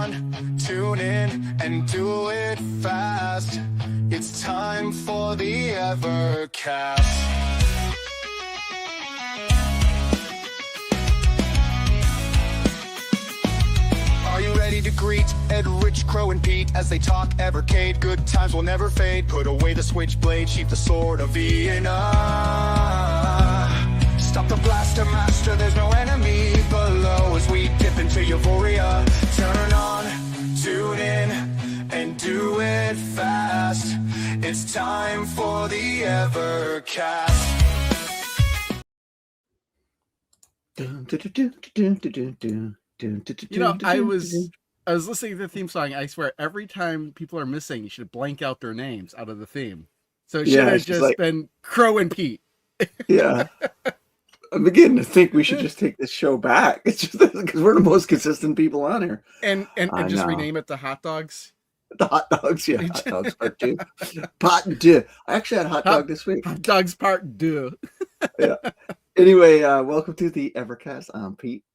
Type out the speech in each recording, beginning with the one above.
on, tune in, and do it fast. It's time for the Evercast. Are you ready to greet Ed, Rich, Crow, and Pete as they talk Evercade? Good times will never fade. Put away the switchblade, sheath the sword of Vienna. Stop the blaster master, there's no enemy below as we dip into euphoria. Turn on, tune in, and do it fast. It's time for the Evercast. You know, I was listening to the theme song. I swear, every time people are missing, you should blank out their names out of the theme. So it should have just been Crow and Pete. Yeah. I'm beginning to think we should just take this show back. It's just because we're the most consistent people on here. And just rename it to Hot Dogs. The Hot Dogs, yeah. Hot Dogs Part 2. Part 2. I actually had a hot dog this week. Hot Dogs Part 2. Yeah. Anyway, welcome to the Evercast. I'm Pete.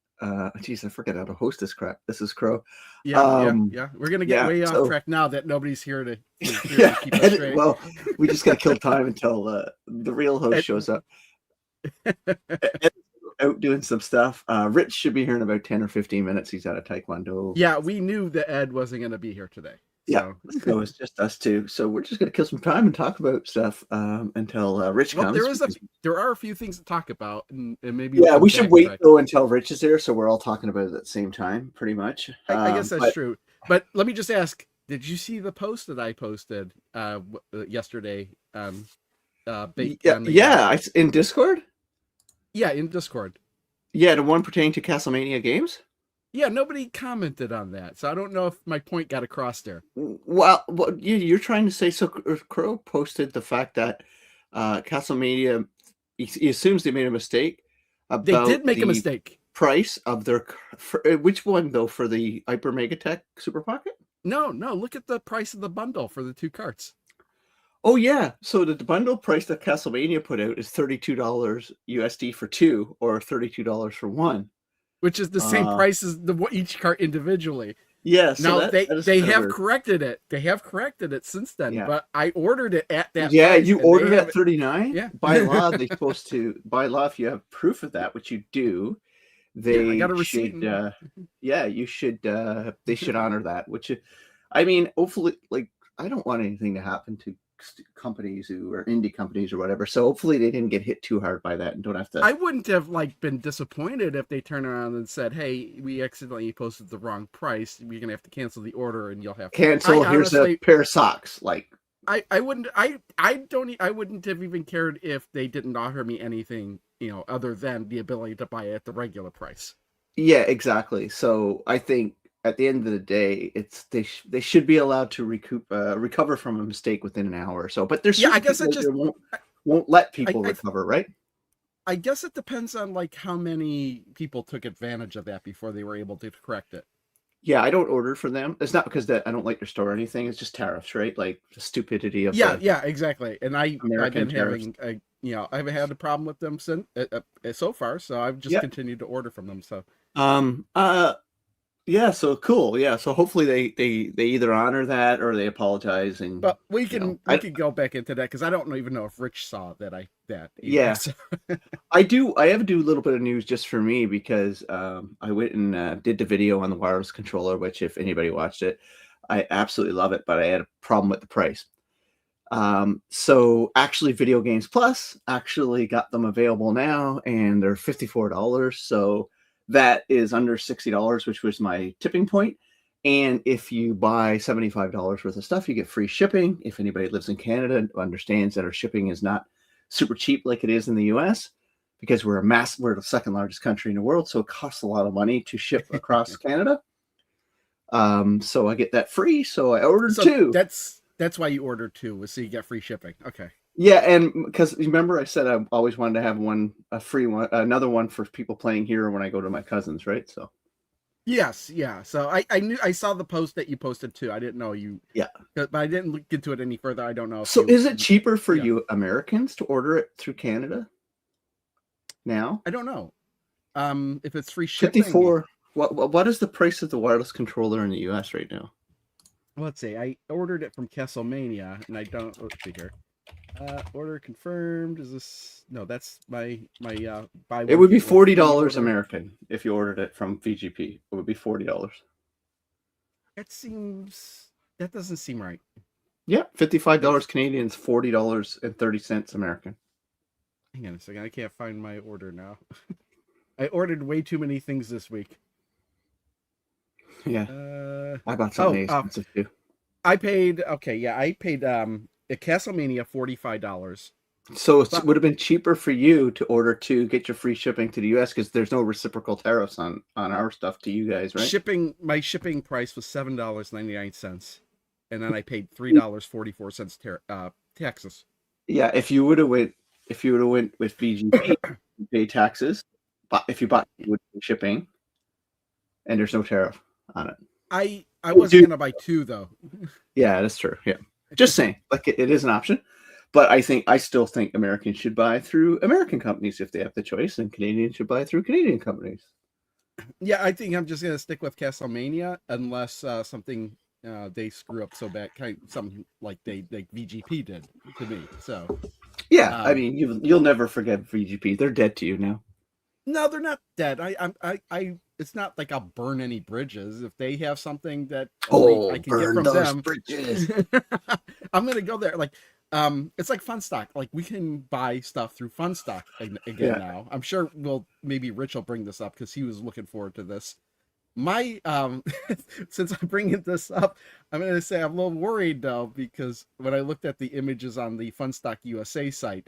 Geez, I forget how to host this crap. This is Crow. Yeah. We're gonna get way off track now that nobody's here to keep us straight. Well, we just gotta kill time until the real host shows up. Ed's out doing some stuff. Rich should be here in about 10 or 15 minutes. He's at a Taekwondo. Yeah, we knew that Ed wasn't gonna be here today. Yeah, so it's just us two. So we're just gonna kill some time and talk about stuff until Rich comes. There are a few things to talk about, and maybe we should wait though until Rich is there, so we're all talking about it at the same time, pretty much. I guess that's true. But let me just ask: did you see the post that I posted yesterday? In Discord. Yeah, in Discord. Yeah, the one pertaining to Castlemania games. Yeah, nobody commented on that, so I don't know if my point got across there. Well, you're trying to say, so Crow posted the fact that Castlemania, he assumes they made a mistake. They did make a mistake. Price of their, which one though, for the Hyper Megatech Super Pocket? No, look at the price of the bundle for the two carts. Oh yeah, so the bundle price that Castlemania put out is $32 USD for two, or $32 for one. Which is the same price as each cart individually. Yeah. So now they have corrected it. They have corrected it since then. Yeah. But I ordered it at that. Yeah, price, you ordered at $39. Yeah. By law, they're supposed to. By law, if you have proof of that, which you do, I got a receipt. You should. They should honor that. Which, I mean, hopefully, I don't want anything to happen to companies who are indie companies or whatever, so hopefully they didn't get hit too hard by that and don't have to. I wouldn't have been disappointed if they turned around and said, hey, we accidentally posted the wrong price, we're gonna have to cancel the order and you'll have to cancel. Here's a pair of socks. I wouldn't have even cared if they didn't offer me anything, other than the ability to buy it at the regular price. Yeah, exactly. So I think at the end of the day, they should be allowed to recover from a mistake within an hour or so. But there's I guess it just won't let people recover, right? I guess it depends on how many people took advantage of that before they were able to correct it. Yeah, I don't order for them. It's not because I don't like their store or anything. It's just tariffs, right? Like the stupidity of exactly. And I've been having I haven't had a problem with them since so far. So I've just continued to order from them. So yeah, so cool. Yeah, so hopefully they either honor that or they apologize. And but we can go back into that because I don't even know if Rich saw that. Yeah, so. I have to do a little bit of news just for me because I went and did the video on the wireless controller, which if anybody watched it, I absolutely love it, but I had a problem with the price. So actually, Video Games Plus actually got them available now, and they're $54. So that is under $60, which was my tipping point. And if you buy $75 worth of stuff, you get free shipping. If anybody lives in Canada understands that our shipping is not super cheap like it is in the US, because we're the second largest country in the world, so it costs a lot of money to ship across Canada. So I get that free. So I ordered two. That's why you ordered two, was so you get free shipping. Okay. Yeah, and because remember I said I always wanted to have a free one, another one for people playing here when I go to my cousins, right? So yes, yeah. So I saw the post that you posted too. I didn't know you. Yeah, but I didn't look into it any further. I don't know. So is it cheaper for you Americans to order it through Canada now? I don't know. If it's free shipping. What is the price of the wireless controller in the US right now? Let's see. I ordered it from Castlemania, and I don't. Let's see here. Order confirmed. Is this? No, that's my buy one. It would be $40 American if you ordered it from VGP. It would be $40. That doesn't seem right. Yeah, $55 Canadian is $40.30 American. Hang on a second. I can't find my order now. I ordered way too many things this week. Yeah. I bought something expensive too. I paid at Castlemania $45. So it would have been cheaper for you to order to get your free shipping to the US because there's no reciprocal tariffs on our stuff to you guys, right? My shipping price was $7.99, and then I paid $3.44 taxes. Yeah, if you would have went with VGP, you pay taxes, but if you bought it with shipping, and there's no tariff on it. I wasn't gonna buy two though. Yeah, that's true. Yeah, just saying, like it is an option, but I still think Americans should buy through American companies if they have the choice, and Canadians should buy through Canadian companies. Yeah, I think I'm just gonna stick with Castlemania unless something they screw up so bad, something like VGP did to me. So yeah, I mean you'll never forget VGP. They're dead to you now. No, they're not dead. I it's not like I'll burn any bridges if they have something that I can get from them. Bridges. I'm gonna go there. Like, it's like Funstock. Like we can buy stuff through Funstock again now. I'm sure maybe Rich will bring this up because he was looking forward to this. My since I'm bringing this up, I'm gonna say I'm a little worried though because when I looked at the images on the Funstock USA site,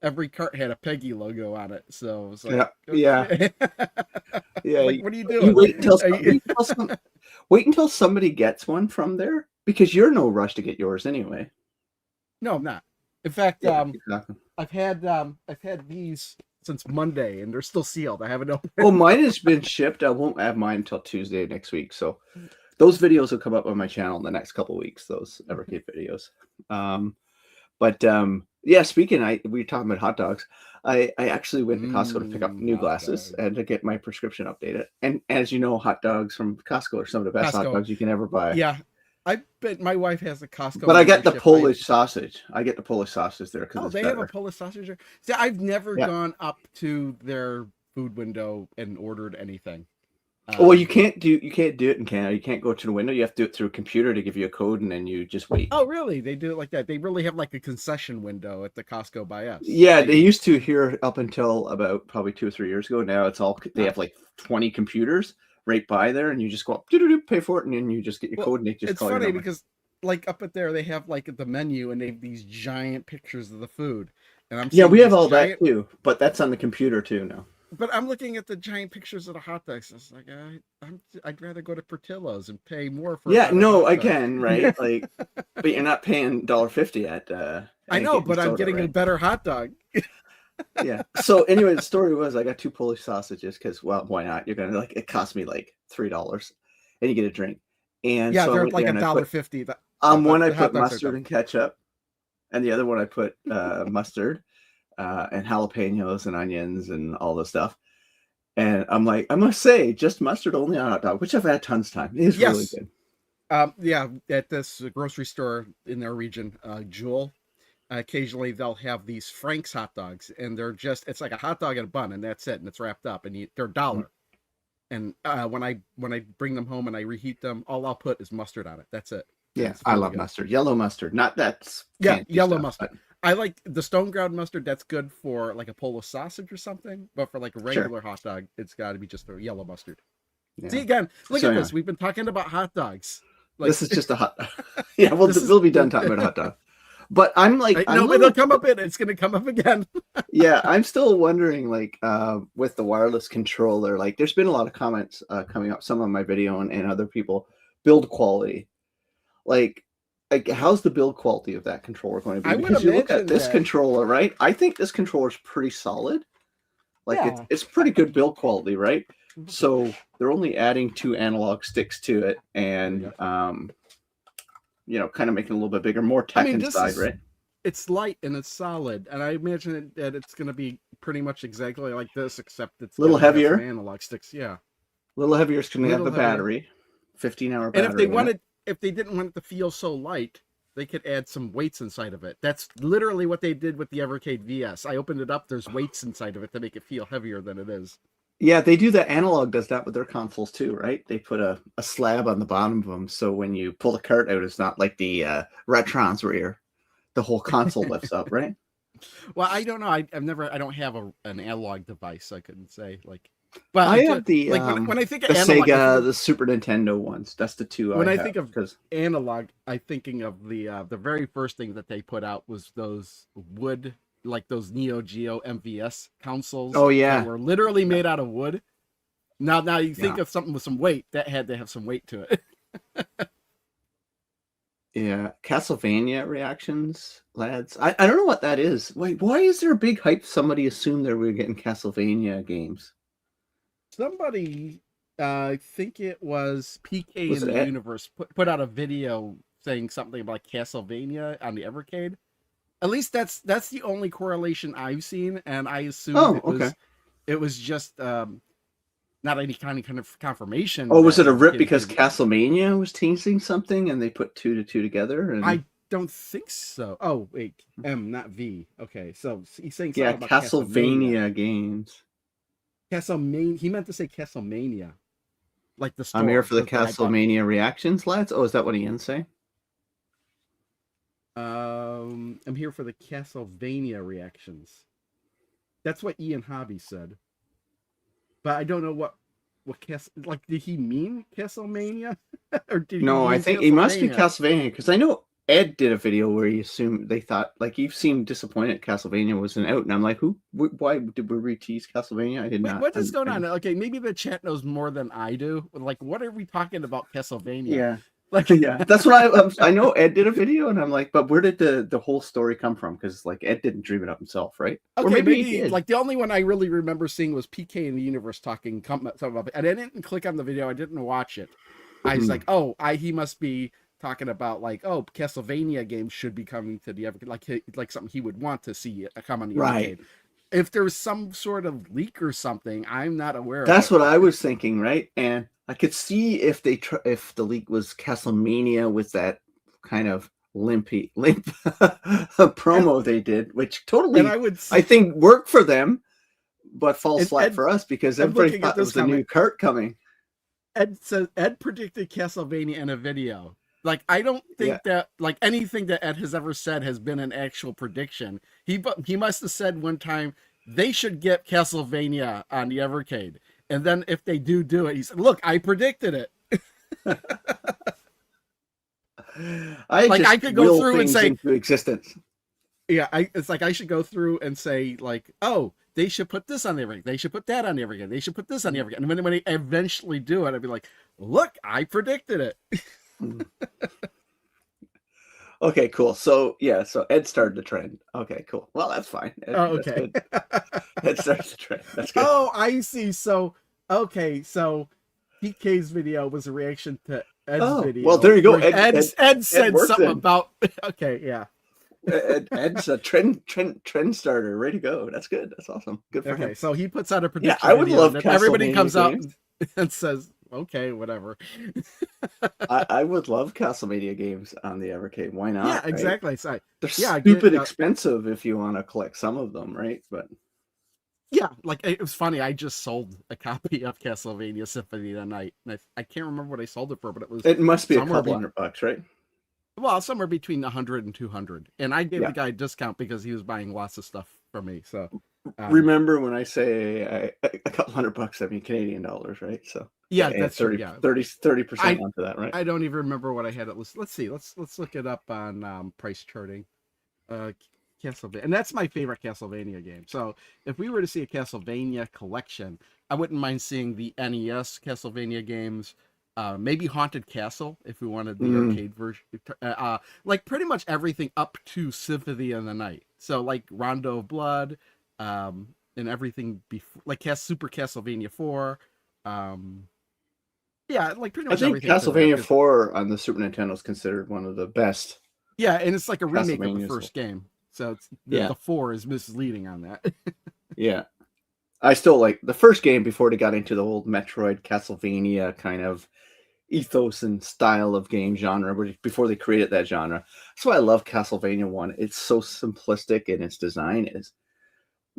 every cart had a Peggy logo on it, so it was like, yeah. Like, what are you doing? Wait until somebody gets one from there because you're in no rush to get yours anyway. No, I'm not. In fact, exactly. I've had these since Monday, and they're still sealed. I haven't opened. Well, mine has been shipped. I won't have mine until Tuesday next week. So those videos will come up on my channel in the next couple of weeks. Those Evercade videos. Yeah, we were talking about hot dogs. I actually went to Costco to pick up new glasses and to get my prescription updated. And as you know, hot dogs from Costco are some of the best hot dogs you can ever buy. Yeah, I bet my wife has a Costco. But I get the Polish sausage. I get the Polish sausage there because they have a Polish sausage there. See, I've never gone up to their food window and ordered anything. Well, you can't do it in Canada. You can't go to the window. You have to do it through a computer to give you a code, and then you just wait. Oh, really? They do it like that? They really have like a concession window at the Costco by us. Yeah, they used to here up until about probably 2 or 3 years ago. Now it's all they have like 20 computers right by there, and you just go up, pay for it, and then you just get your code, and they just call you. It's funny because like up at there, they have like the menu, and they have these giant pictures of the food. And we have all that too, but that's on the computer too now. But I'm looking at the giant pictures of the hot dogs. It's like I'd rather go to Portillo's and pay more for. Yeah, no, again, right? Like, but you're not paying $1.50 at. I know, but I'm getting a better hot dog. Yeah. So anyway, the story was I got 2 Polish sausages because why not? You're gonna it cost me like $3, and you get a drink. And yeah, so they're like $1.50. One I put mustard and ketchup, and the other one I put mustard. And jalapenos and onions and all this stuff. And I'm like, I must say, just mustard only on a hot dog, which I've had tons of time. It is really good. Yeah, at this grocery store in their region, Jewel, occasionally they'll have these Frank's hot dogs, and it's like a hot dog and a bun, and that's it, and it's wrapped up, and they're $1. And when I bring them home and I reheat them, all I'll put is mustard on it. That's it. Yeah, I love mustard. Yellow mustard. Not that's yellow mustard. I like the stone ground mustard. That's good for like a Polish sausage or something. But for like a regular hot dog, it's got to be just a yellow mustard. Yeah. See, again, look at this. We've been talking about hot dogs. Like, this is just a hot dog. Yeah, we'll be done talking about a hot dog. But I'm like, it'll come up it's going to come up again. Yeah, I'm still wondering, like, with the wireless controller, like, there's been a lot of comments coming up, some on my video and other people, build quality. Like, how's the build quality of that controller going to be? Because you look at this controller, right? I think this controller is pretty solid. Like it's pretty good build quality, right? So they're only adding 2 analog sticks to it, and kind of making it a little bit bigger, more tech inside, right? It's light and it's solid, and I imagine that it's going to be pretty much exactly like this, except it's a little heavier. Analog sticks, yeah. A little heavier is going to have Little the heavier. battery, 15-hour And battery. if they didn't want it to feel so light, they could add some weights inside of it. That's literally what they did with the Evercade VS. I opened it up. There's weights inside of it to make it feel heavier than it is. Yeah, they do that. Analog does that with their consoles too, right? They put a slab on the bottom of them, so when you pull the cart out, it's not like the Retrons where the whole console lifts up, right? Well, I don't know. I don't have an analog device. So I couldn't say like. But I have the when I think of the analog, Sega, the Super Nintendo ones. That's the two when I have, think of because analog, I'm thinking of the very first thing that they put out was those wood, like those Neo Geo MVS consoles. Oh, yeah. That were literally made out of wood. Now you think Yeah. of something with some weight that had to have some weight to it. Yeah, Castlevania reactions, lads. I don't know what that is. Wait, why is there a big hype? Somebody assumed that we were getting Castlevania games. Somebody, I think it was PK Was in it the Ed? Universe, put out a video saying something about Castlevania on the Evercade. At least that's the only correlation I've seen, and I assumed Oh, okay. it was just not any kind of confirmation. Oh, was that it a rip Evercade because did- Castlevania was teasing something and they put two to two together? And I don't think so. Oh wait, M, not V. Okay, so he's saying something yeah, about Castlevania. Castlevania games. Castlemania. He meant to say Castlemania, like the store. I'm here for the that I bought. Castlevania reactions, lads. Oh, is that what Ian's saying? I'm here for the Castlevania reactions. That's what Ian Hobby said. But I don't know what did he mean Castlemania? Or did he No, I mean think it must be Castlevania? Castlevania because I know Ed did a video where he assumed they thought like you seemed disappointed Castlevania wasn't out, and I'm like, why did we re-tease Castlevania? I did Wait, not. what is going on? Okay, maybe the chat knows more than I do. Like, what are we talking about Castlevania? Yeah. Like, Yeah, that's what I know. Ed did a video, and I'm like, but where did the whole story come from? Because like Ed didn't dream it up himself, right? okay, Or maybe he did. like the only one I really remember seeing was PK in the Universe talking something about it, and I didn't click on the video. I didn't watch it. I was like, oh, he must be talking about like, oh, Castlevania games should be coming to the Evercade, like something he would want to see come on the Right. Evercade. If there's some sort of leak or something, I'm not aware of That's it. what I was thinking, right? And I could see if if the leak was Castlevania with that kind of limp promo they did, which totally And I think worked for them, but falls flat Ed, for us because I'm everybody looking thought at there this was a new cart coming. Ed predicted Castlevania in a video. Like, I don't think that like anything that Ed has ever said has been an actual prediction. He must have said one time they should get Castlevania on the Evercade, and then if they do it, he said, "Look, I predicted it." I could go through and say into existence. Yeah, it's like I should go through and say like, oh, they should put this on the Evercade. They should put that on the Evercade. They should put this on the Evercade. And when they eventually do it, I'd be like, look, I predicted it. Okay, cool. So so Ed started the trend. Okay, cool. Well, that's fine. Okay. Ed started the trend. That's good. Oh, I see. So PK's video was a reaction to Ed's video. Well, there you go. Ed said something about. Okay, yeah. Ed's a trend starter. Ready to go. That's good. That's awesome. Good for him. Okay, so he puts out a prediction. Yeah, I would video, love and everybody Castlevania comes out games. and says, "Okay, whatever." I would love Castlevania games on the Evercade. Why not? Yeah, exactly. Right? So, They're yeah, stupid expensive if you want to collect some of them, right? But yeah, like it was funny. I just sold a copy of Castlevania Symphony of the Night, and I can't remember what I sold it for, but it must be a somewhere couple $100, right? Well, somewhere between 100 and 200. And I gave the guy a discount because he was buying lots of stuff from me. So remember when I say a couple $100, I mean Canadian dollars, right? So yeah, that's 30% onto that, right? I don't even remember what I had it listed. Let's see. Let's look it up on price charting. Castlevania, and that's my favorite Castlevania game. So if we were to see a Castlevania collection, I wouldn't mind seeing the NES Castlevania games. Maybe Haunted Castle if we wanted the arcade version. Like pretty much everything up to Symphony of the Night. So like Rondo of Blood, and everything before, like Super Castlevania 4. Yeah, like pretty much. I think everything. Castlevania 4 on the Super Nintendo is considered one of the best. Yeah, and it's like a remake of the first game. So it's, the 4 is misleading on that. Yeah. I still like the first game before they got into the old Metroid, Castlevania kind of ethos and style of game genre, before they created that genre. That's why I love Castlevania 1. It's so simplistic in its design. Is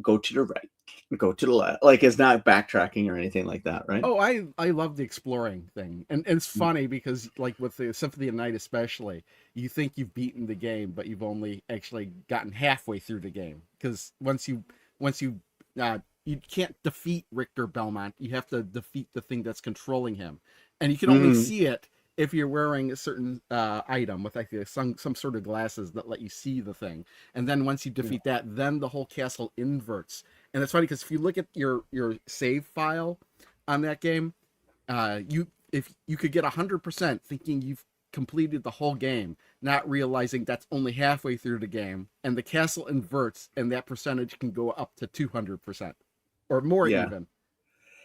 go to the right, go to the left. Like, it's not backtracking or anything like that, right? Oh, I love the exploring thing, and it's funny because like with the Symphony of the Night especially, you think you've beaten the game, but you've only actually gotten halfway through the game because once you you can't defeat Richter Belmont, you have to defeat the thing that's controlling him, and you can only see it if you're wearing a certain item with like some sort of glasses that let you see the thing. And then once you defeat that, then the whole castle inverts. And it's funny because if you look at your save file on that game, if you could get 100% thinking you've completed the whole game, not realizing that's only halfway through the game, and the castle inverts, and that percentage can go up to 200% or more even.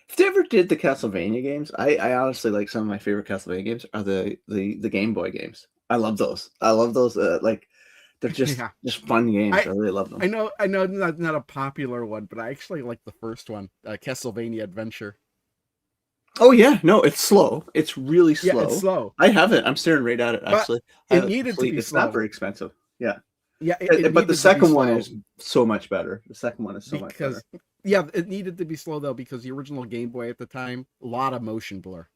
If they ever did the Castlevania games, I honestly like some of my favorite Castlevania games are the Game Boy games. I love those. I love those. Like, they're just fun games. I really love them. I know, not a popular one, but I actually like the first one, Castlevania Adventure. Oh yeah, no, it's slow. It's really slow. Yeah, it's slow. I have it. I'm staring right at it. Actually, it needed to be It's slow. not very expensive. Yeah, yeah. But the second one is so much better. The second one is so much better. Yeah, it needed to be slow though because the original Game Boy at the time, a lot of motion blur.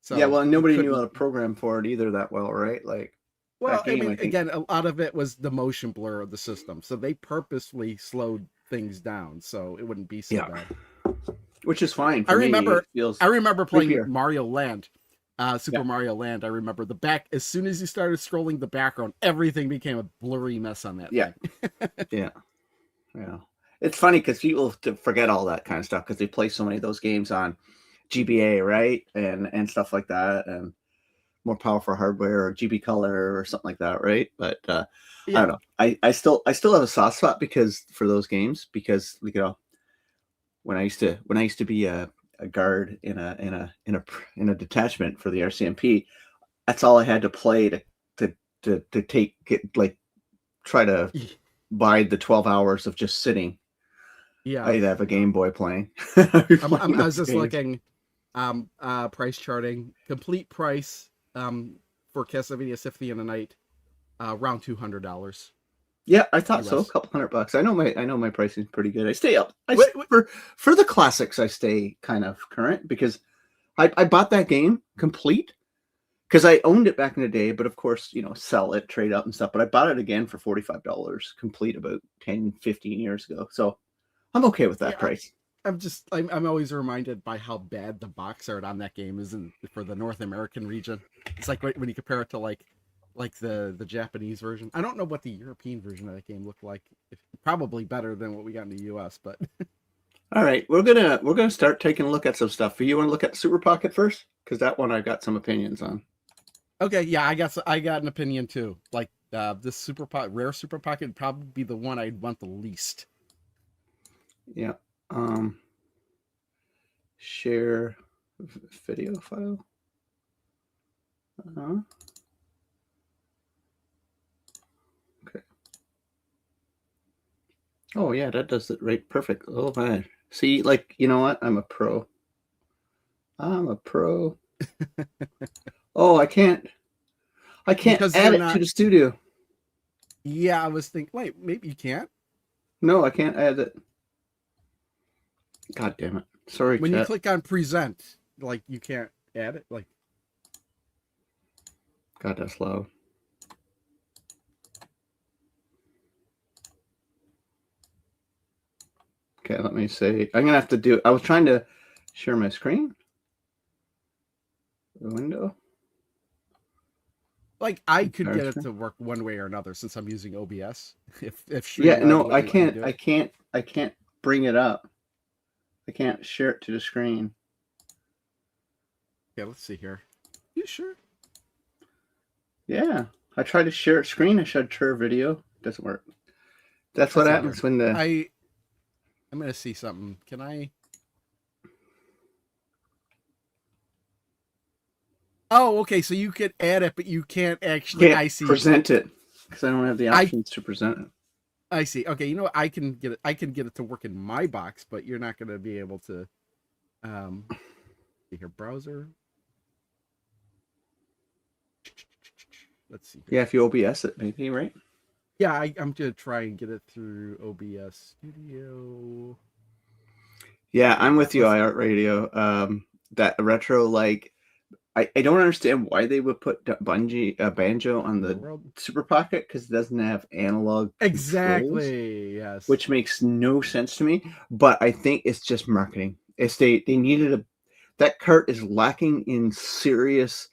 So yeah, well, nobody knew how to program for it either that well, right? Like, well, I mean, again, a lot of it was the motion blur of the system, so they purposely slowed things down so it wouldn't be so bad. Which is fine. I remember playing creepier. Mario Land, Super Mario Land. I remember as soon as you started scrolling the background, everything became a blurry mess on that thing. Yeah. It's funny because people forget all that kind of stuff because they play so many of those games on GBA, right? And stuff like that, and more powerful hardware or GB Color or something like that, right? But I don't know. I still have a soft spot for those games because when I used to be a guard in a detachment for the RCMP, that's all I had to play to try to bide the 12 hours of just sitting. Yeah, I'd have a Game Boy playing. I was just looking, price charting. Complete price for Castlevania Symphony of the Night, around $200. Yeah, I thought so. A couple $100. I know my pricing is pretty good. I stay up. For the classics, I stay kind of current because I bought that game complete because I owned it back in the day, but of course, sell it, trade up and stuff. But I bought it again for $45 complete about 10, 15 years ago. So I'm okay with that price. I'm always reminded by how bad the box art on that game is for the North American region. It's like when you compare it to like the Japanese version. I don't know what the European version of that game looked like. Probably better than what we got in the US, but all right, we're gonna start taking a look at some stuff. You want to look at Super Pocket first? Because that one I got some opinions on. Okay, yeah, I got an opinion too. Like this rare Super Pocket would probably be the one I'd want the least. Yeah. Share video file. Okay. Oh yeah, that does it right perfect. Oh man. See, like, you know what? I'm a pro. Oh, I can't add it to the studio. Yeah, I was thinking, wait, maybe you can't? No, I can't add it. God damn it. Sorry, when you click on present, like, you can't add it? Like, God, that's loud. Okay, let me see. I'm gonna have to do. I was trying to share my screen. The window. Like, I could get it to work one way or another since I'm using OBS. I can't bring it up. I can't share it to the screen. Yeah, let's see here. You sure? Yeah, I tried to share screen. I should share video. Doesn't work. That's what happens when the. I'm gonna see something. Can I? Oh, okay. So you could add it, but you can't actually. I see. Present it because I don't have the options to present it. I see. Okay, you know what? I can get it. I can get it to work in my box, but you're not going to be able to. Um, see here, browser. Let's see here. Yeah, if you OBS it, maybe, right? Yeah, I'm gonna try and get it through OBS Studio. Yeah, I'm with you, iHeartRadio. That retro, like, I don't understand why they would put Banjo on the Super Pocket, because it doesn't have analog controls, Exactly. Yes. which makes no sense to me. But I think it's just marketing. It's they needed that cart is lacking in serious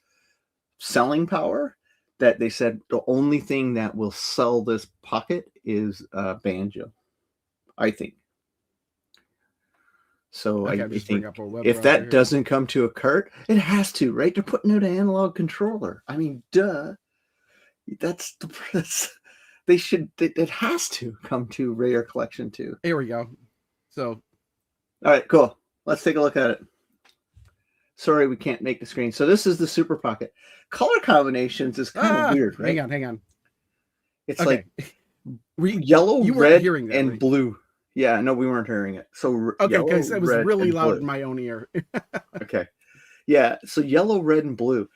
selling power, that they said the only thing that will sell this pocket is Banjo, I think. So Okay, I I'm just think bringing up a web if browser that here. doesn't come to a cart, it has to, right? They're putting out an analog controller. I mean, duh. That's they should. It has to come to Rare Collection too. Here we go. So, All right, cool. Let's take a look at it. Sorry, we can't make the screen. So this is the Super Pocket. Color combinations is kind of weird, right? Hang on. It's Okay. like yellow, red, hearing that, and right? blue. Yeah, no, we weren't hearing it. So Okay, yellow, because it was red, really and loud blue. in my own ear. Okay. Yeah, so yellow, red, and blue.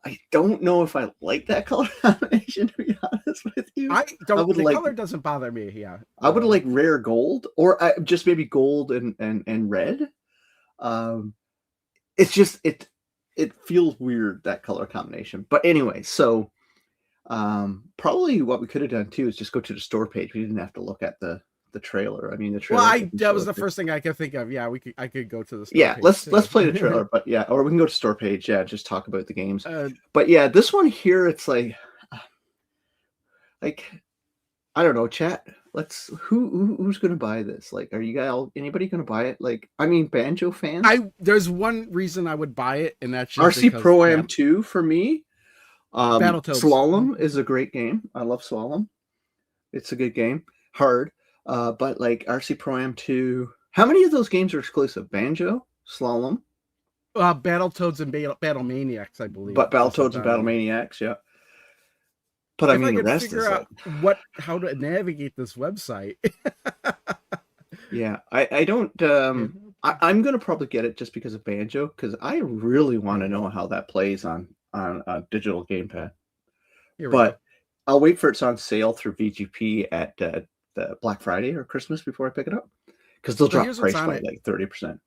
I don't know if I like that color combination, to be honest with you. I don't. would The like, color doesn't bother me. Yeah, I would like rare gold, or just maybe gold and red. It's just it feels weird, that color combination. But anyway, so probably what we could have done too is just go to the store page. We didn't have to look at the trailer. I mean, the trailer. Well, that was the first thing I could think of. Yeah, I could go to the store yeah. page Let's play the trailer, but yeah, or we can go to store page. Yeah, just talk about the games. But yeah, this one here, it's like I don't know, chat. Let's who's gonna buy this? Like, are you guys anybody gonna buy it? Like, I mean, Banjo fans. There's one reason I would buy it, and that's just RC Pro Am 2 for me. Battletoads. Slalom is a great game. I love Slalom. It's a good game. Hard. But like RC Pro Am 2. How many of those games are exclusive? Banjo, Slalom, Battletoads and Battle Maniacs, I believe. But Battletoads and Battle Maniacs, yeah. But I mean, the rest figure is out like... how to navigate this website. Yeah, I don't. I'm gonna probably get it just because of Banjo, because I really want to know how that plays on a digital gamepad. But I'll wait for it's on sale through VGP at the Black Friday or Christmas before I pick it up, because they'll drop price by like 30%.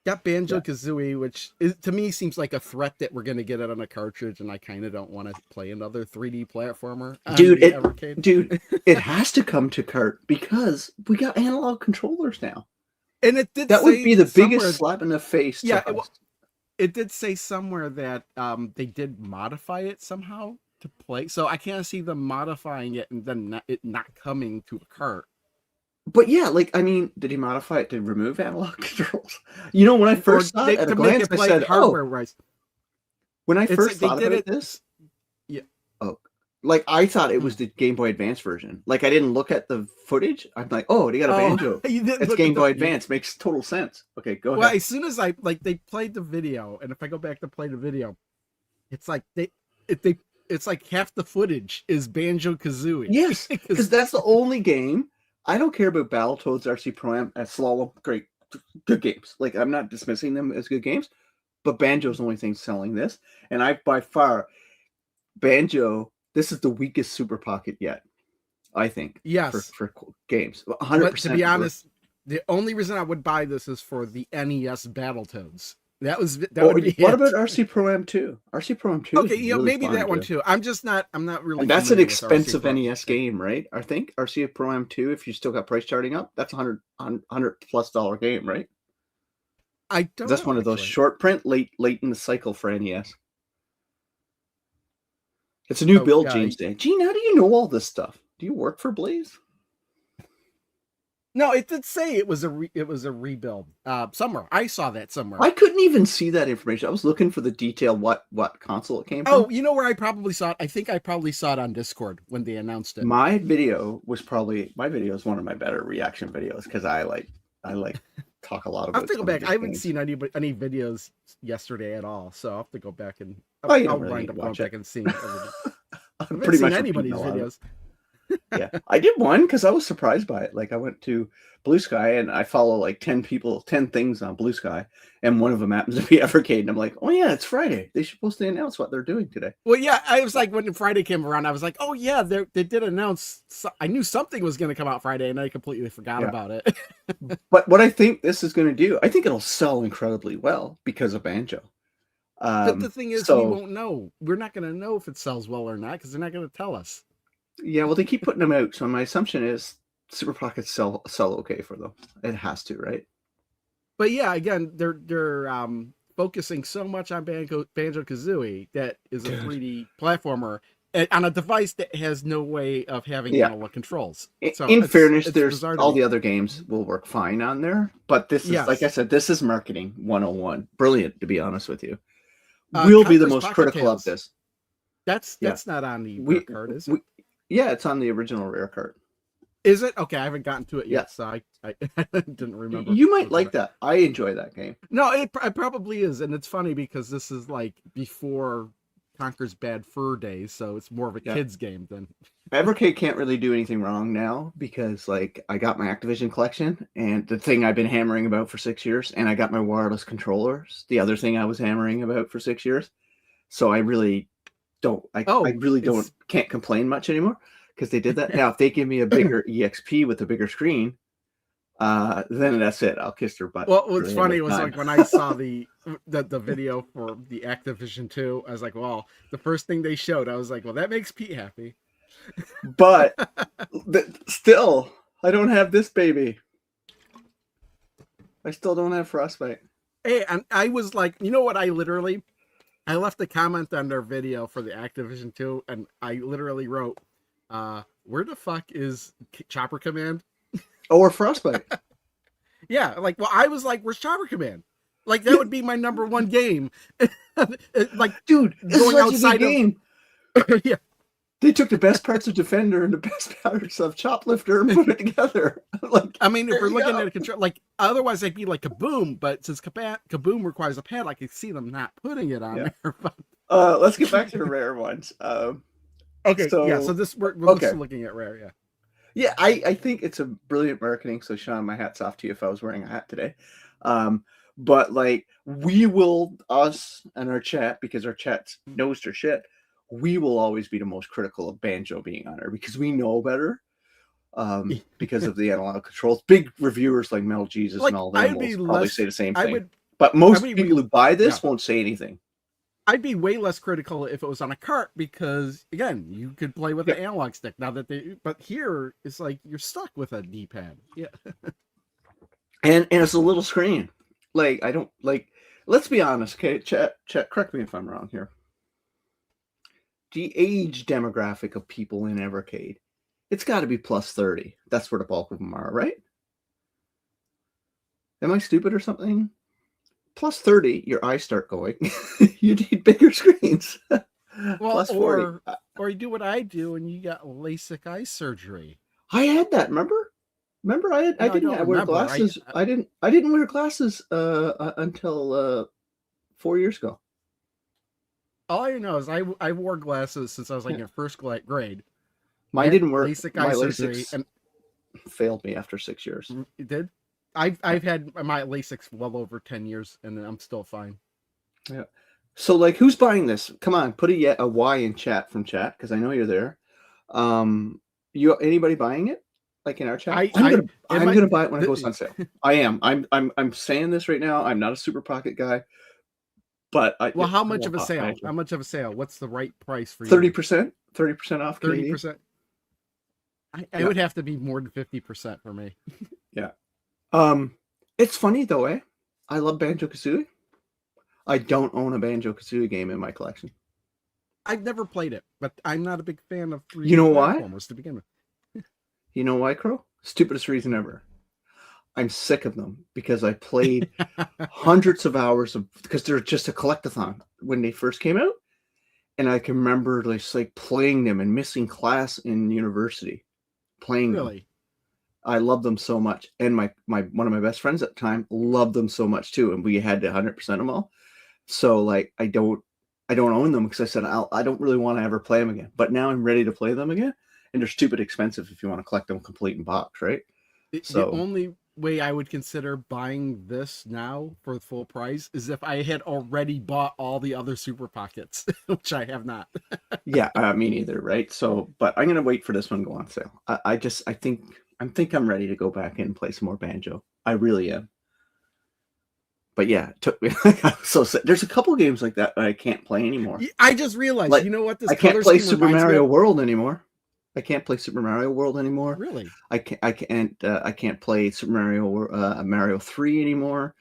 Got Banjo-Kazooie, which to me seems like a threat that we're going to get it on a cartridge, and I kind of don't want to play another 3D platformer. Dude, it has to come to cart, because we got analog controllers now. And it did. That would be the biggest slap in the face. Yeah, it did say somewhere that they did modify it somehow to play. So I can't see them modifying it and then it not coming to a cart. But yeah, like, I mean, did he modify it to remove analog controls? You know, when I first saw it at a glance, I said, hardware-wise. When I first thought about this, yeah. Oh, like, I thought it was the Game Boy Advance version. Like, I didn't look at the footage. I'm like, oh, they got a Banjo. It's Game Boy Advance. Makes total sense. Okay, go ahead. Well, as soon as they played the video, and if I go back to play the video, it's like it's like half the footage is Banjo-Kazooie. Yes, because that's the only game. I don't care about Battletoads, RC Pro Am, Slalom. Great, good games. Like, I'm not dismissing them as good games, but Banjo's the only thing selling this. And by far, Banjo, this is the weakest Super Pocket yet, I think. Yes. For games. 100%. But to be honest, the only reason I would buy this is for the NES Battletoads. That would be what about RC Pro Am 2? RC Pro Am 2. Okay, really maybe that one too. I'm not really. And that's an expensive NES game, right? I think RC Pro Am 2, if you still got price charting up, that's $100+ game, right? I don't. That's one of those short print, late in the cycle for NES. It's a new build, Gene saying. Gene, how do you know all this stuff? Do you work for Blaze? No, it did say it was a rebuild. Somewhere I saw that somewhere. I couldn't even see that information. I was looking for the detail what console it came from. Oh, you know where I probably saw it? I think I probably saw it on Discord when they announced it. My video is one of my better reaction videos, because I like talk a lot about. I'll have to go back. I haven't seen any videos yesterday at all, so I'll have to go back and I'll wind up going back and seeing. I haven't seen anybody's videos. Yeah, I did one because I was surprised by it. Like I went to Blue Sky and I follow like 10 people, 10 things on Blue Sky, and one of them happens to be Evercade. And I'm like, oh yeah, it's Friday. They should supposed to announce what they're doing today. Well, yeah, I was like, when Friday came around, I was like, oh yeah, they did announce. I knew something was going to come out Friday, and I completely forgot about it. But what I think this is going to do, I think it'll sell incredibly well because of Banjo. The thing is, we won't know. We're not going to know if it sells well or not because they're not going to tell us. Yeah, well, they keep putting them out, so my assumption is Super Pockets sell okay for them. It has to, right? But yeah, again, they're focusing so much on Banjo-Kazooie that is a 3D platformer on a device that has no way of having analog controls. So in fairness, there's all the other games will work fine on there, but this is, like I said, this is marketing 101. Brilliant, to be honest with you. We'll be the most critical of this. That's not on the rare card, is it? Yeah, it's on the original rare card. Is it? Okay, I haven't gotten to it yet, so I didn't remember. You might like that. I enjoy that game. No, it probably is, and it's funny because this is like before Conker's Bad Fur days, so it's more of a kid's game than... Evercade can't really do anything wrong now because, like, I got my Activision collection, and the thing I've been hammering about for 6 years, and I got my wireless controllers, the other thing I was hammering about for 6 years. So I really can't complain much anymore because they did that. Now, if they give me a bigger EXP with a bigger screen, then that's it. I'll kiss their butt. Well, what's funny was like when I saw the video for the Activision 2, I was like, well, the first thing they showed, I was like, well, that makes Pete happy. But still, I don't have this baby. I still don't have Frostbite. Hey, and I was like, you know what? I left a comment on their video for the Activision 2, and I literally wrote, where the fuck is Chopper Command? Or Frostbite. Yeah, like, well, I was like, where's Chopper Command? Like, that would be my number one game. Like, dude, going outside game. Yeah. They took the best parts of Defender and the best parts of Choplifter and put it together. Like, I mean, if we're looking at a control, like, otherwise I'd be like Kaboom, but since Kaboom requires a pad, I could see them not putting it on there. Let's get back to the rare ones. Okay, so this we're looking at rare, Yeah, I think it's a brilliant marketing. So Sean, my hat's off to you if I was wearing a hat today. But like us and our chat, because our chat knows their shit, we will always be the most critical of Banjo being on there because we know better. Because of the analog controls. Big reviewers like Metal Jesus and all them will probably say the same thing. But most people who buy this won't say anything. I'd be way less critical if it was on a cart because, again, you could play with an analog stick. Now that but here it's like you're stuck with a D-pad. Yeah. And it's a little screen. Like, I don't like. Let's be honest, okay? Chat. Correct me if I'm wrong here. The age demographic of people in Evercade, it's got to be plus 30. That's where the bulk of them are, right? Am I stupid or something? Plus 30, your eyes start going. You need bigger screens. Well, plus 40. Or you do what I do and you got LASIK eye surgery. I had that, remember? I didn't wear glasses. I didn't wear glasses until 4 years ago. All I know is I wore glasses since I was like in first grade. Mine didn't work. LASIK eye surgery and failed me after 6 years. It did? I've had my LASIK well over 10 years and I'm still fine. Yeah. So like, who's buying this? Come on, put a Y in chat from chat because I know you're there. Anybody buying it? Like in our chat? I'm gonna buy it when it goes on sale. I am. I'm saying this right now. I'm not a Super Pocket guy. But how much of a sale? How much of a sale? What's the right price for you? 30%? 30% off. 30%. I would have to be more than 50% for me. Yeah. It's funny though, eh? I love Banjo-Kazooie. I don't own a Banjo-Kazooie game in my collection. I've never played it, but I'm not a big fan of 3D platformers to begin with. You know why, Crow? Stupidest reason ever. I'm sick of them because I played hundreds of hours because they're just a collectathon when they first came out. And I can remember like playing them and missing class in university. Playing them. I love them so much. And my one of my best friends at the time loved them so much too. And we had to 100% them all. So like I don't own them because I said I don't really want to ever play them again. But now I'm ready to play them again. and they're stupid expensive if you want to collect them complete in box, right? The So only way I would consider buying this now for the full price is if I had already bought all the other Super Pockets, which I have not. yeah, me neither, right? So, but I'm gonna wait for this one to go on sale. I think I'm ready to go back in and play some more Banjo. I really am. But yeah, it took me so sad. There's a couple games like that I can't play anymore. I just realized, Like, you know what this I can't color play scheme Super reminds me Mario of? World anymore. I can't play Super Mario World anymore. Really? I can't play Super Mario 3 anymore.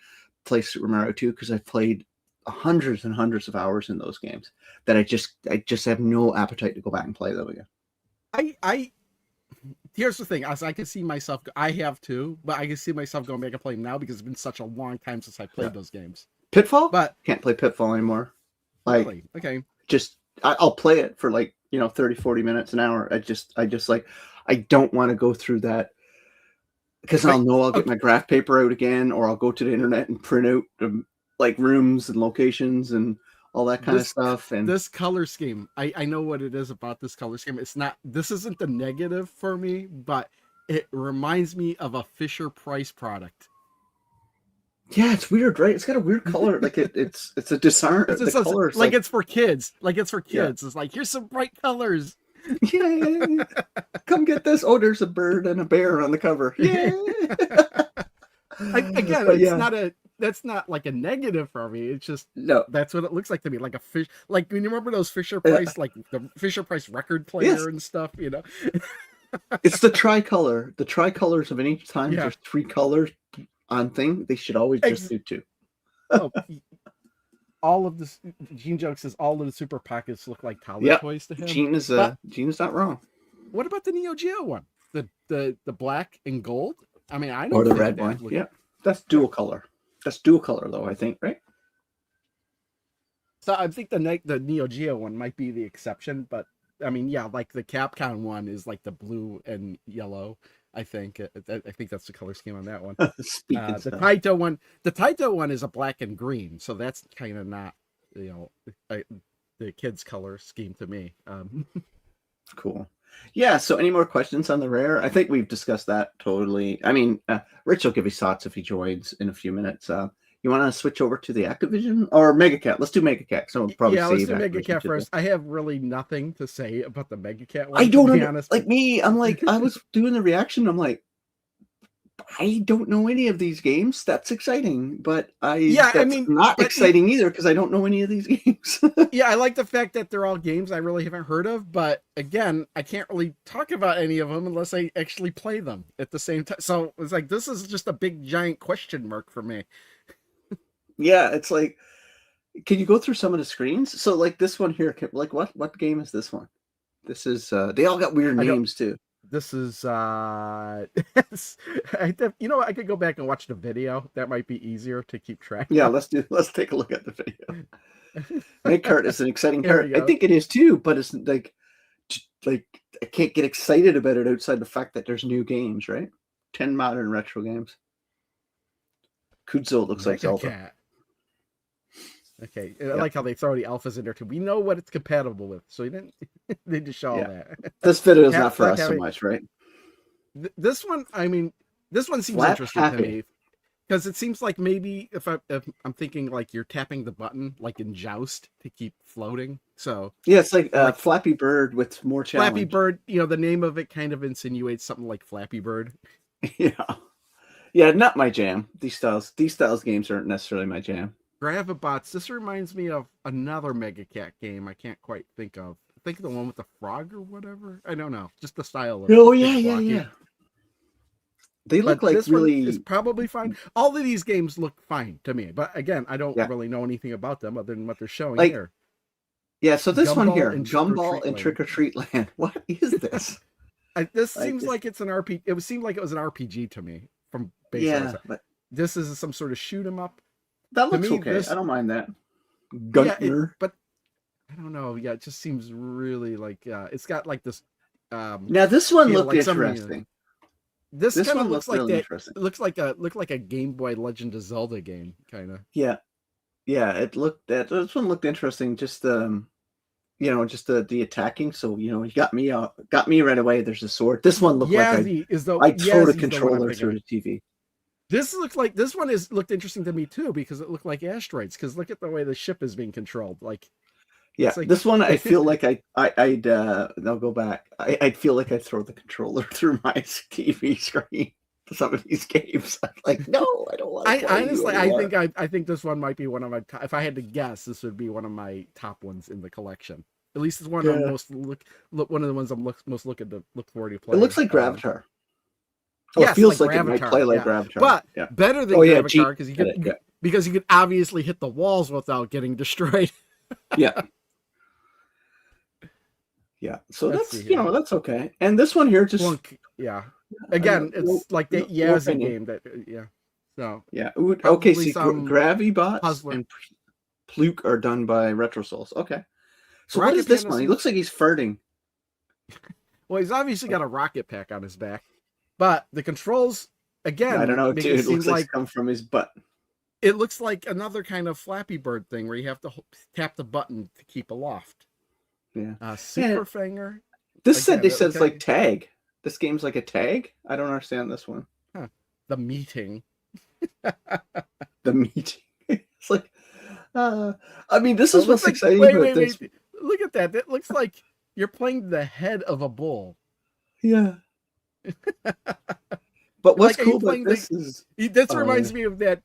Play Super Mario 2 because I've played hundreds and hundreds of hours in those games that I just have no appetite to go back and play them again. I here's the thing, as I can see myself, I have too, but I can see myself going back and playing now because it's been such a long time since I played those games. Pitfall? But Can't play Pitfall anymore. Like, really, okay. just I'll play it for like 30, 40 minutes, an hour. I just like, I don't want to go through that because I'll know I'll get my graph paper out again, or I'll go to the internet and print out like rooms and locations and all that kind of stuff. And this color scheme, I know what it is about this color scheme. This isn't the negative for me, but it reminds me of a Fisher-Price product. yeah, it's weird, right? It's got a weird color. Like it's a discern. The colors like it's for kids. Like it's for kids. Yeah. It's like, here's some bright colors. Yeah, come get this. Oh, there's a bird and a bear on the cover. Yeah. Again, But that's not like a negative for me. It's just no. that's what it looks like to me, like a fish. Like, when you remember those Fisher-Price, like the Fisher-Price record player and stuff, It's the tricolor. The tricolors of any time Yeah. there's 3 colors on thing, they should always just do 2. Oh, all of this, Genejoke says all of the Super Pockets look like toddler toys to him. Gene is not wrong. What about the Neo Geo one? The black and gold? I mean, I don't Or the think red that one. look- Yeah. That's dual color. That's dual color though, I think, right? So I think the Neo Geo one might be the exception, but I mean, yeah, like the Capcom one is like the blue and yellow. I think that's the color scheme on that one. The Taito one is a black and green, so that's kind of not the kids' color scheme to me. Cool. Yeah. So, any more questions on the rare? I think we've discussed that totally. I mean, Rich will give his thoughts if he joins in a few minutes. You want to switch over to the Activision or Megacat? Let's do Megacat. So we'll probably let's do Activision Megacat first. I have really nothing to say about the Megacat one. I don't to be know. honest. Like me, I'm like, I was doing the reaction. I'm like, I don't know any of these games. That's exciting, but not exciting either because I don't know any of these games. Yeah, I like the fact that they're all games I really haven't heard of, but again, I can't really talk about any of them unless I actually play them at the same time. So it's like, this is just a big giant question mark for me. Yeah, it's like, can you go through some of the screens? So like this one here, like what game is this one? This is they all got weird names too. This is I could go back and watch the video. That might be easier to keep track. Yeah, let's take a look at the video. Make cart is an exciting cart. I think it is too, but it's like I can't get excited about it outside the fact that there's new games, right? 10 modern retro games. Kudzo looks like Zelda. Okay, I like how they throw the alphas in there too. We know what it's compatible with, so you didn't need to show all that. This video is not for us so much, right? This one, I mean, this one seems interesting to me because it seems like maybe if I'm thinking like you're tapping the button like in Joust to keep floating. So yeah, it's like Flappy Bird with more challenge. Flappy Bird, the name of it kind of insinuates something like Flappy Bird. Yeah, not my jam. These styles games aren't necessarily my jam. Gravabots. This reminds me of another Megacat game I can't quite think of. I think the one with the frog or whatever. I don't know. Just the style of it. Oh yeah. They look like this really. One is probably fine. All of these games look fine to me, but again, I don't really know anything about them other than what they're showing here. Yeah, so this one here, Gumball and Trick or Treat Land. What is this? This seems like it's an RPG. It seemed like it was an RPG to me from base. Yeah, but this is some sort of shoot 'em up. That looks okay. I don't mind that. Gunner. But I don't know. Yeah, it just seems really like it's got like this. Now this one looked interesting. This kind of looks like really that. It looks like a Game Boy Legend of Zelda game, kind of. Yeah. This one looked interesting. Just just the attacking. So he got me right away. There's a sword. This one looked like I'd throw the controller through the TV. This one looked interesting to me too, because it looked like asteroids. Because look at the way the ship is being controlled. Like, yeah, like, this one I feel like I'd I'll go back. I'd feel like I'd throw the controller through my TV screen to some of these games. I'm like, no, I don't want to. Honestly, I think this one might be one of my. If I had to guess, this would be one of my top ones in the collection. At least it's one of one of the ones I'm most looking to look forward to playing. It looks like Gravatar. It feels like it might play like Gravatar, but better than Gravatar because you could obviously hit the walls without getting destroyed. Yeah. So that's okay. And this one here just again, it's like the Yazzie game that So okay. See, Gravibots and Pluke are done by RetroSouls. Okay. So what is this one? He looks like he's farting. Well, he's obviously got a rocket pack on his back, but the controls again. I don't know, dude. It looks like come from his butt. It looks like another kind of Flappy Bird thing where you have to tap the button to keep aloft. Yeah. Super Fanger. This says like tag. This game's like a tag. I don't understand this one. Huh. The meeting. The meeting. It's like, I mean, this is what's exciting about this. Look at that. It looks like you're playing the head of a bull. Yeah. But what's cool about this is this reminds me of that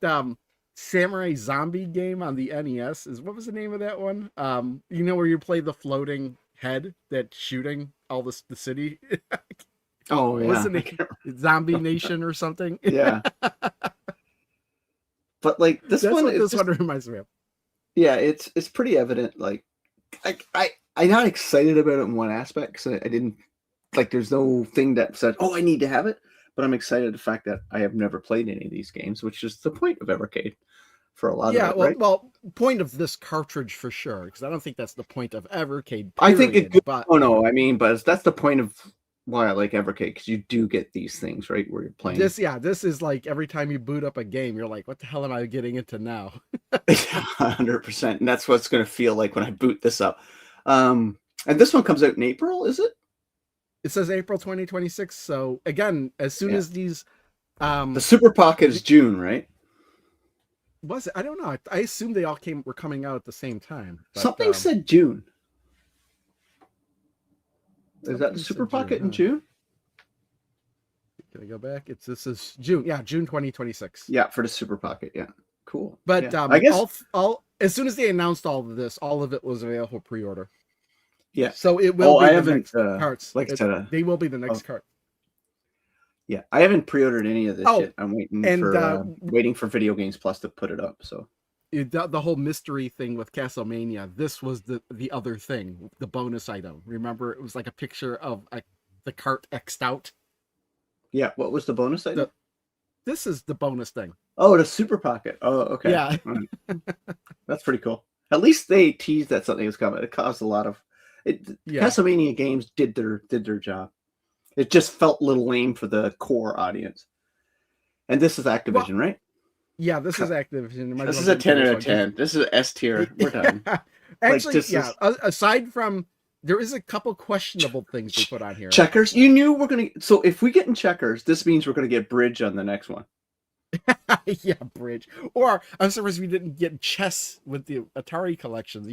Samurai Zombie game on the NES. What was the name of that one? Where you play the floating head that's shooting all the city. Oh yeah, what's the name? Zombie Nation or something. Yeah. But like this one reminds me of. Yeah, it's pretty evident. Like, I'm not excited about it in one aspect because I didn't like. There's no thing that said, "Oh, I need to have it." But I'm excited the fact that I have never played any of these games, which is the point of Evercade for a lot of it, right? Well, point of this cartridge for sure, because I don't think that's the point of Evercade. Period, I think it. But that's the point of why I like Evercade, because you do get these things right where you're playing. This is like every time you boot up a game, you're like, "What the hell am I getting into now?" 100%, and that's what it's going to feel like when I boot this up. And this one comes out in April, is it? It says April 2026. So again, as soon as these, the Super Pocket is June, right? Was it? I don't know. I assume they all were coming out at the same time. But, something said June. Is that the Super Pocket in June? Can I go back? This is June. Yeah, June 2026. Yeah, for the Super Pocket. Yeah, cool. But I guess as soon as they announced all of this, all of it was available pre-order. Yeah. So it will be the next carts. Like I said, they will be the next cart. Yeah, I haven't pre-ordered any of this yet. I'm waiting for Video Games Plus to put it up. So the whole mystery thing with Castlemania, this was the other thing, the bonus item. Remember, it was like a picture of the cart X'd out. Yeah, what was the bonus item? This is the bonus thing. Oh, the Super Pocket. Oh, okay. Yeah. That's pretty cool. At least they teased that something was coming. It caused a lot of Castlemania games did their job. It just felt a little lame for the core audience. And this is Activision, right? Yeah, this is Activision. This is a 10 out of 10. This is S tier. We're done. Actually, aside from, there is a couple questionable things they put on here. Checkers. You knew we're going to... So if we get in Checkers, this means we're going to get Bridge on the next one. Yeah, Bridge. Or I'm surprised we didn't get chess with the Atari collections,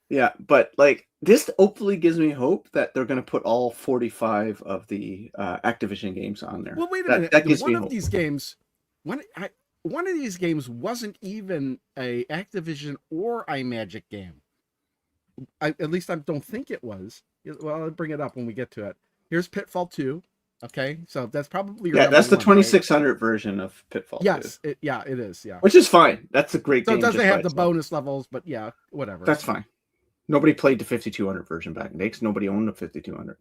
Yeah, but like this hopefully gives me hope that they're going to put all 45 of the Activision games on there. Well, wait a minute. That gives me hope. One of these games wasn't even a Activision or iMagic game. At least I don't think it was. Well, I'll bring it up when we get to it. Here's Pitfall 2. Okay, so that's probably that's the 2600 version of Pitfall. Yes, 2. It is. Yeah, which is fine. That's a great game. So it doesn't have the bonus levels, but yeah, whatever. That's fine. Nobody played the 5200 version back in the day because nobody owned the 5200.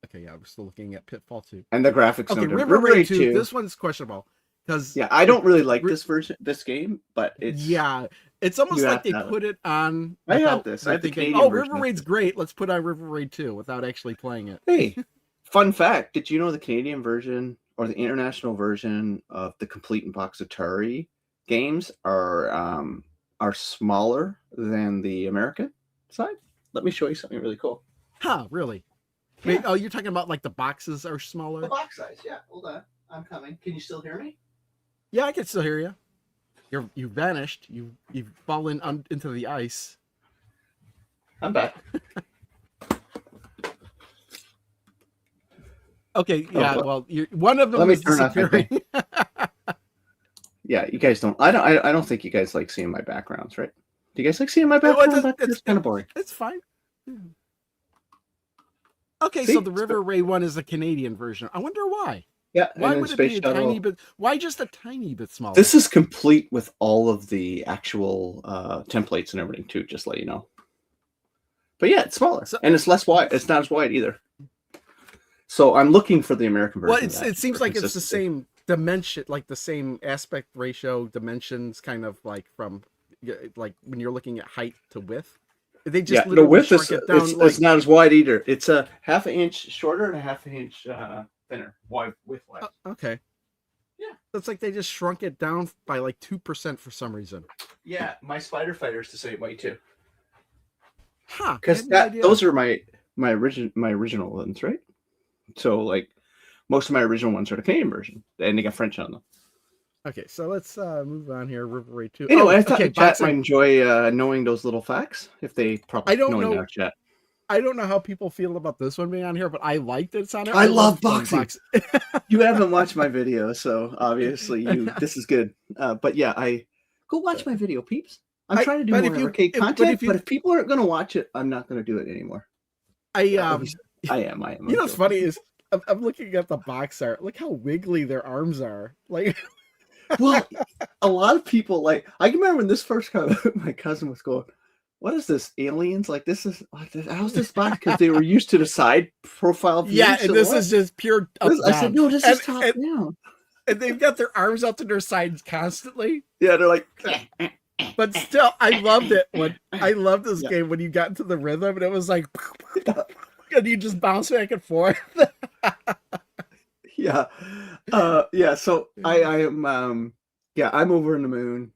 Okay, yeah, we're still looking at Pitfall 2. And the graphics. Okay, River Raid 2. This one's questionable because I don't really like this game, but it's almost like they put it on. I have this. I have the Canadian version. River Raid's great. Let's put on River Raid 2 without actually playing it. Hey, fun fact: did you know the Canadian version or the international version of the Complete in Box Atari games are smaller than the American side? let me show you something really cool. Huh? Really? Yeah. Wait, oh, you're talking about like the boxes are The smaller? box size, yeah. Hold on, I'm coming. Can you still hear me? Yeah, I can still hear you. You vanished. You've fallen into the ice. I'm back. Okay, yeah. but Well, one of them let me is turn off my disappearing. Yeah, you guys don't. I don't think you guys like seeing my backgrounds, right? Do you guys like seeing my Well, background? It's kind of boring. It's fine. Okay, See? so the River Ray one is the Canadian version. I wonder why. Yeah. Why and then would it Space be a Shuttle. tiny bit? Why just a tiny bit smaller? This is complete with all of the actual templates and everything too. Just to let you know. But yeah, it's smaller and it's less wide. It's not as wide either. So I'm looking for the American version. Well, it seems like it's the same dimension, like the same aspect ratio dimensions, kind of like from like when you're looking at height to width. They just the width shrunk it down. It's not as wide either. It's a half an inch shorter and a half an inch thinner, width wise. Okay. Yeah, it's like they just shrunk it down by like 2% for some reason. Yeah, my Spider Fighter is the same way too. Huh? Because those are my original ones, right? So like most of my original ones are the Canadian version, and they got French on them. Okay, so let's move on here. River Ray 2. Anyway, I thought chat might enjoy knowing those little facts if they probably. I don't know. Our chat. I don't know how people feel about this one being on here, but I like that it's on here. I love boxing. You haven't watched my video, so obviously this is good. But yeah, I go watch my video, peeps. I'm trying to do more Evercade content, but if people aren't going to watch it, I'm not going to do it anymore. I am. You know what's funny is I'm looking at the box art. Look how wiggly their arms are. Like, well, a lot of people like. I can remember when this first came out, my cousin was going, "What is this? Aliens? Like this is how's this box?" Because they were used to the side profile view. Yeah, and this is just pure up down. I said, "No, this is top down." And they've got their arms out to their sides constantly. Yeah, they're like. But still, I loved it I loved this game when you got into the rhythm and it was like, and you just bounce back and forth. Yeah. So I am I'm over in the moon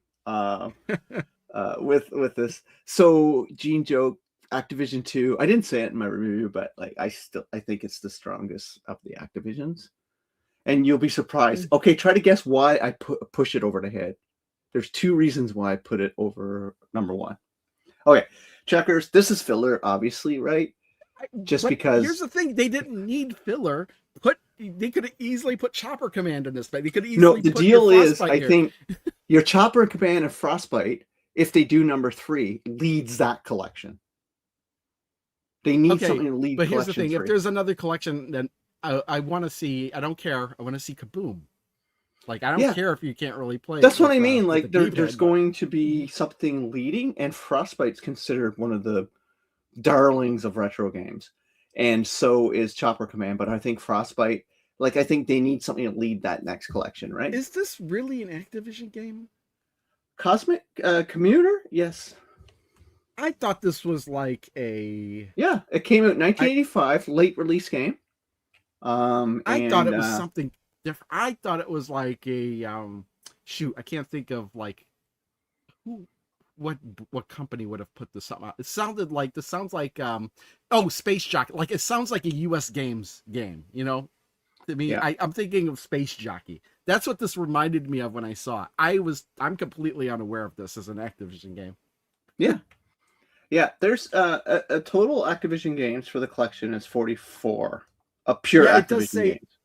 with this. So Genejoke, Activision 2. I didn't say it in my review, but like I think it's the strongest of the Activisions. And you'll be surprised. Okay, try to guess why I push it over the head. There's two reasons why I put it over number one. Okay, checkers. This is filler, obviously, right? Because here's the thing: they didn't need filler. They could have easily put Chopper Command in this. They could easily. No, the deal is, I think your Chopper Command and Frostbite, if they do number 3, leads that collection. They need something to lead. But here's the thing: if there's another collection, then I want to see. I don't care. I want to see Kaboom. Like, I don't care if you can't really play. That's what I mean. Like, there's going to be something leading, and Frostbite's considered one of the darlings of retro games. And so is Chopper Command. But I think Frostbite, like, I think they need something to lead that next collection, right? Is this really an Activision game? Cosmic Commuter? Yes. I thought this was like a... Yeah, it came out in 1985, late release game. I thought it was something different. I thought it was like a shoot. I can't think of like what company would have put this up. It sounded like sounds like Space Jockey. Like it sounds like a U.S. Games game. You know, to me, I'm thinking of Space Jockey. That's what this reminded me of when I saw it. I'm completely unaware of this as an Activision game. Yeah. There's a total Activision games for the collection is 44. A pure Activision games.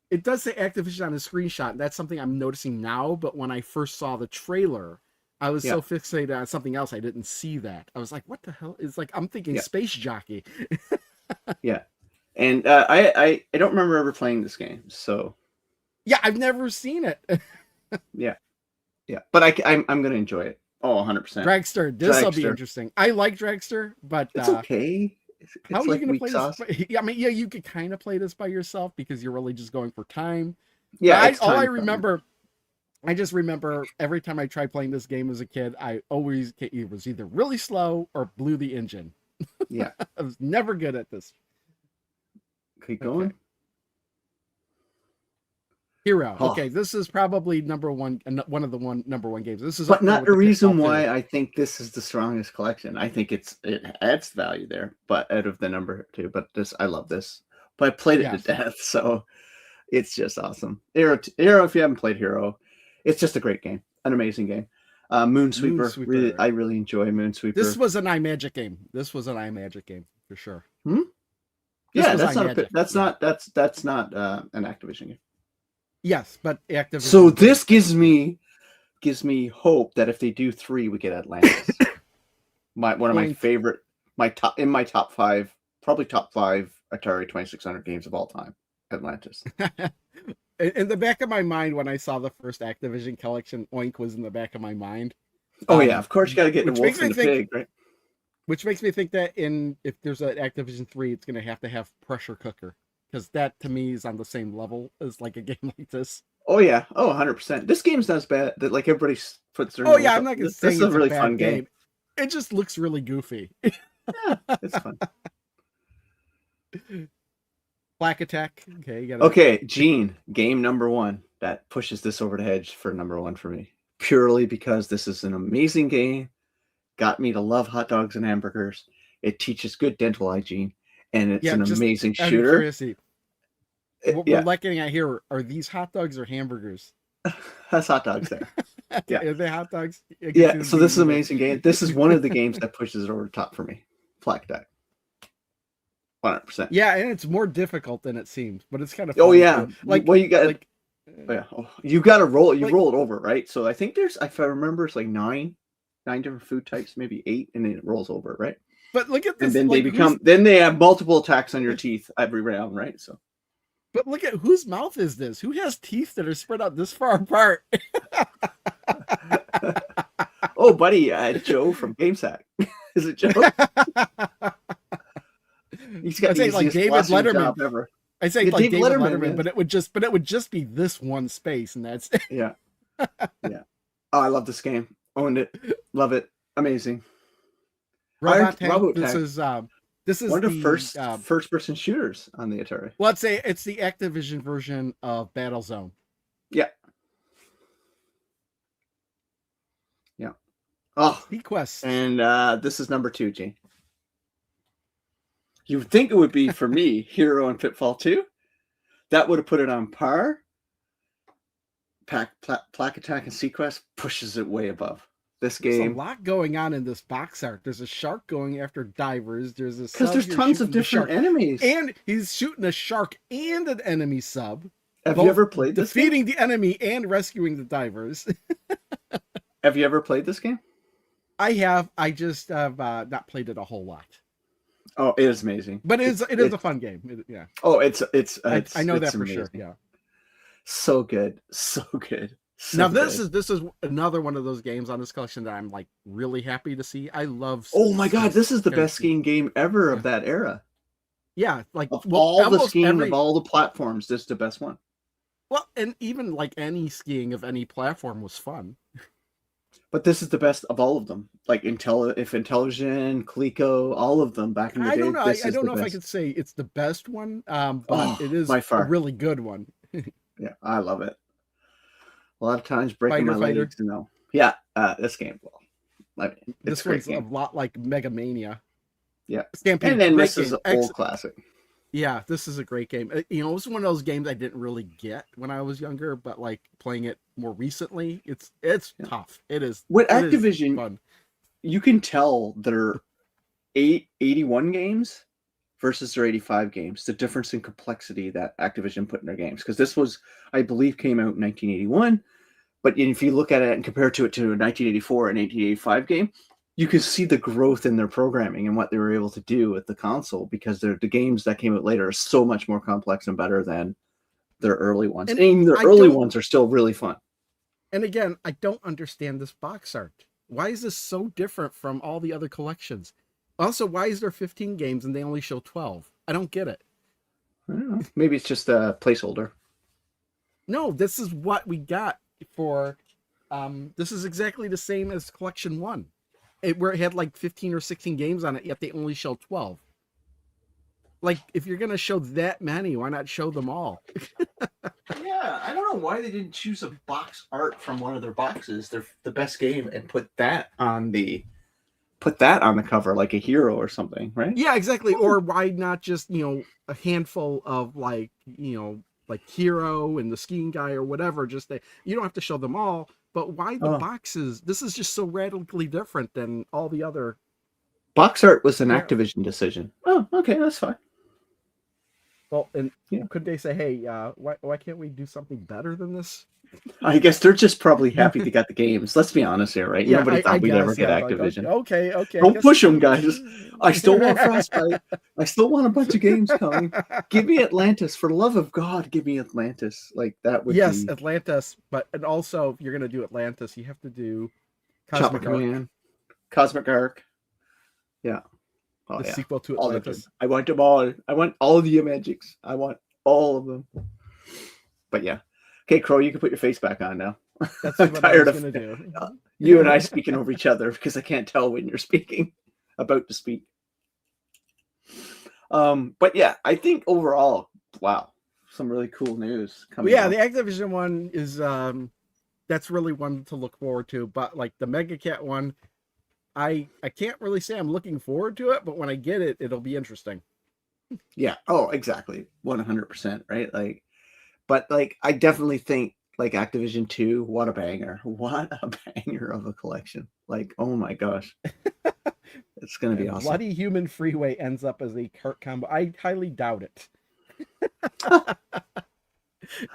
It does say Activision on the screenshot. And that's something I'm noticing now. But when I first saw the trailer, I was so fixated on something else. I didn't see that. I was like, what the hell? It's like, I'm thinking Space Jockey. Yeah. And I don't remember ever playing this game. So. Yeah, I've never seen it. Yeah. But I'm going to enjoy it. Oh, 100%. Dragster. This will be interesting. I like Dragster, but. It's okay. How are you going to play this? I mean, you could kind of play this by yourself because you're really just going for time. Yeah, I just remember every time I tried playing this game as a kid, it was either really slow or blew the engine. Yeah, I was never good at this. Keep going. Hero. Oh. Okay, this is probably number one of the number one games. This is But up there not with a the reason Pitfall 2. why I think this is the strongest collection. I think it adds value there, but out of the number 2. But I love this. But I played it Yes. to death, so it's just awesome. Hero, if you haven't played Hero, it's just a great game, an amazing game. Moonsweeper, Moonsweeper. I really enjoy Moonsweeper. This was an iMagic game. This was an iMagic game for sure. Yeah, that's not an Activision game. Yes, but Activision. So this gives me hope that if they do 3, we get Atlantis. One of my favorite, top 5, probably top 5 Atari 2600 games of all time. Atlantis. In the back of my mind, when I saw the first Activision collection, Oink was in the back of my mind. Oh yeah, of course you got to get the wolf and the pig, right? Which makes me think that if there's an Activision 3, it's going to have pressure cooker, because that to me is on the same level as like a game like this. Oh yeah, 100%. This game's not as bad that like everybody puts their. Oh yeah, I'm not going to say this is a really fun game. It just looks really goofy. Yeah, it's fun. Black Attack. Okay, Okay, Gene, game number 1 that pushes this over the edge for number 1 for me, purely because this is an amazing game. Got me to love hot dogs and hamburgers. It teaches good dental hygiene, and it's an amazing shooter. What we're looking at here, are these hot dogs or hamburgers? That's hot dogs there. Yeah, are they hot dogs? Yeah. So this is an amazing game. This is one of the games that pushes it over the top for me. Black Attack. 100%. Yeah, and it's more difficult than it seems, but it's kind of. Oh yeah, like well you got like. You got to roll. You roll it over, right? So I think there's, if I remember, it's like 9 different food types, maybe 8, and then it rolls over, right? But look at this. And then then they have multiple attacks on your teeth every round, right? So. But look at whose mouth is this? Who has teeth that are spread out this far apart? Oh, buddy, Joe from GameSack. Is it Joe? He's got the like David Letterman. Ever. I say like David Letterman, but it would just be this one space, and that's it. Yeah. Yeah. Oh, I love this game. Owned it. Love it. Amazing. This is one of the first person shooters on the Atari. Well, let's say it's the Activision version of Battlezone. Yeah. Yeah. Oh, Sequest. And this is number 2, Gene. You would think it would be for me, Hero and Pitfall 2. That would have put it on par. Plaque Attack and Sequest pushes it way above. This game. There's a lot going on in this box art. There's a shark going after divers. There's a because there's tons of different enemies, and he's shooting a shark and an enemy sub. Have you ever played this? Defeating the enemy and rescuing the divers. Have you ever played this game? I have. I just have not played it a whole lot. Oh, it is amazing. But it is a fun game. Yeah. Oh, it's I know that for amazing. sure. Yeah. So good. So good. So now this is another one of those games on this collection that I'm like really happy to see. I love. Oh my god, this is the best skiing game ever of that era. Yeah, like of all the skiing of all the platforms, this is the best one. Well, and even like any skiing of any platform was fun. But this is the best of all of them. Like Intellivision, Coleco, all of them back in the day. I don't know if I could say it's the best one, but it is a really good one. Yeah, I love it. A lot of times breaking my legs, you know. Yeah, this game. Well, this one's a lot like Mega Mania. Yeah, Stampede, and then this is an old classic. Yeah, this is a great game. You know, it's one of those games I didn't really get when I was younger, but like playing it more recently, it's tough. It is. With Activision, fun. You can tell their 81 games versus their 85 games, the difference in complexity that Activision put in their games. Because this was, I believe, came out in 1981. But if you look at it and compare it to a 1984 and 1985 game, you can see the growth in their programming and what they were able to do with the console, because the games that came out later are so much more complex and better than their early ones. And their early ones are still really fun. And again, I don't understand this box art. Why is this so different from all the other collections? Also, why is there 15 games and they only show 12? I don't get it. I don't know. Maybe it's just a placeholder. No, this is what we got for... this is exactly the same as Collection 1. Where it had like 15 or 16 games on it, yet they only show 12. Like, if you're going to show that many, why not show them all? Yeah, Yeah, I don't know why they didn't choose a box art from one of their boxes. They're the best game, and put that on the cover like a hero or something, right? Yeah, exactly. Or why not just, a handful of like, like Hero and the skiing guy or whatever, just that you don't have to show them all, but why the Oh, boxes? This is just so radically different than all the other. box art was an Yeah. Activision decision. Oh, okay, that's fine. Well, and Yeah. could they say, hey, why can't we do something better than this? I guess they're just probably happy they got the games. Let's be honest here, right? Yeah, Nobody I thought we'd guess, ever get yeah, like, Activision. okay, I Don't guess push them, guys. I still want Frostbite. I still want a bunch of games coming. Give me Atlantis. For the love of God, give me Atlantis. Like, that would Yes, be... Atlantis, and also if you're gonna do Atlantis, you have to do Chopper Cosmic Arc, Command. Cosmic Arc. Yeah. Oh, the yeah. sequel to All the good. Atlantis. I want them all. I want all of the Magics. I want all of them. But yeah. Okay, Crow, you can put your face back on now. That's I'm what tired I was of gonna do. you and I speaking over each other because I can't tell when you're speaking, about to speak. But yeah, I think overall, wow, some really cool news coming. Yeah, up. the Activision one is that's really one to look forward to. But like the Mega Cat one, I can't really say I'm looking forward to it, but when I get it, it'll be interesting. Yeah. Oh, exactly. 100%. Right. Like, but like, I definitely think like Activision 2, what a banger. What a banger of a collection. Like, oh my gosh. It's going to be awesome. Bloody Human Freeway ends up as a cart combo. I highly doubt it.